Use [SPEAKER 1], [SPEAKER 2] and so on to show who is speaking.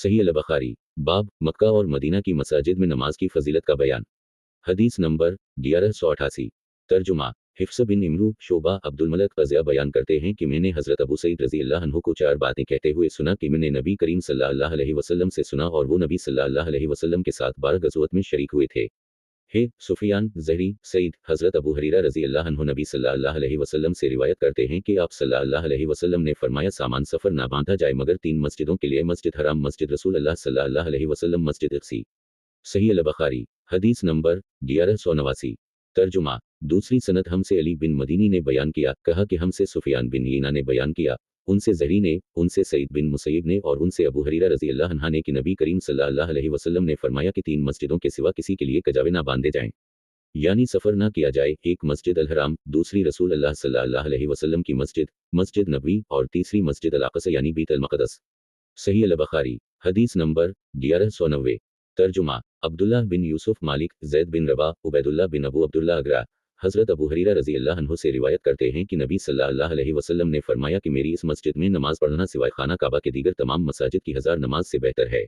[SPEAKER 1] صحीह अल-बुखारी। बाब मक्का और मदीना की मसाजिद में नमाज की फजीलत का बयान। हदीस नंबर 1188। तर्जुमा। हिफ्स बिन इमरू शोबा अब्दुल मलक क़ज़िया बयान करते हैं कि मैंने हज़रत अबू सईद रज़ी अल्लाह अन्हु को 4 बातें कहते हुए सुना कि मैंने नबी करीम सल्लल्लाहु अलैहि वसल्लम से सुना और वो नबी सल्लल्लाहु अलैहि वसल्लम के साथ 12 ग़ज़वत में शरीक हुए थे। हे सुफियान ज़हरी सईद हज़रत अबू हरीरा रज़ी अल्लाह अन्हु नबी सल्लल्लाहु अलैहि वसल्लम से रिवायत करते हैं कि आप सल्लल्लाहु अलैहि वसल्लम ने फरमाया सामान सफ़र ना बांधा जाए मगर 3 मस्जिदों के लिए मस्जिद हराम मस्जिद रसूल अल्लाह सल्लल्लाहु अलैहि वसल्लम मस्जिद अक़सी। सही अल-बुखारी। हदीस नंबर 1189। तर्जुमा। दूसरी सनद हमसे अली बिन मदीनी ने बयान किया कहा कि हमसे सुफियान बिन यीना ने बयान किया उनसे ज़हरी ने उनसे सईद बिन मुसैयब ने और उनसे अबू हरीरा रज़ी अल्लाह अन्हा ने कि नबी करीम सल्लल्लाहु अलैहि वसल्लम ने फरमाया कि 3 मस्जिदों के सिवा किसी के लिए कजावे ना बांधे जाएं, यानी सफ़र ना किया जाए। एक मस्जिद अल हराम, दूसरी रसूल अल्लाह सल्लल्लाहु अलैहि वसल्लम की मस्जिद मस्जिद नबवी और तीसरी मस्जिद अल अक़सा यानी बीत अल मक़दस। सही अल-बुखारी। हदीस नंबर 1190। तर्जुमा। अब्दुल्लाह बिन यूसुफ मालिक ज़ैद बिन रबा उबैदुल्लाह बिन अबू अब्दुल्लाह अगरा हज़रत अबू हरीरा रज़ी अल्लाह अन्हु से रिवायत करते हैं कि नबी सल्लल्लाहु अलैहि वसल्लम ने फरमाया कि मेरी इस मस्जिद में नमाज पढ़ना सिवाय खाना काबा के दीगर तमाम मसाजिद की 1000 नमाज से बेहतर है।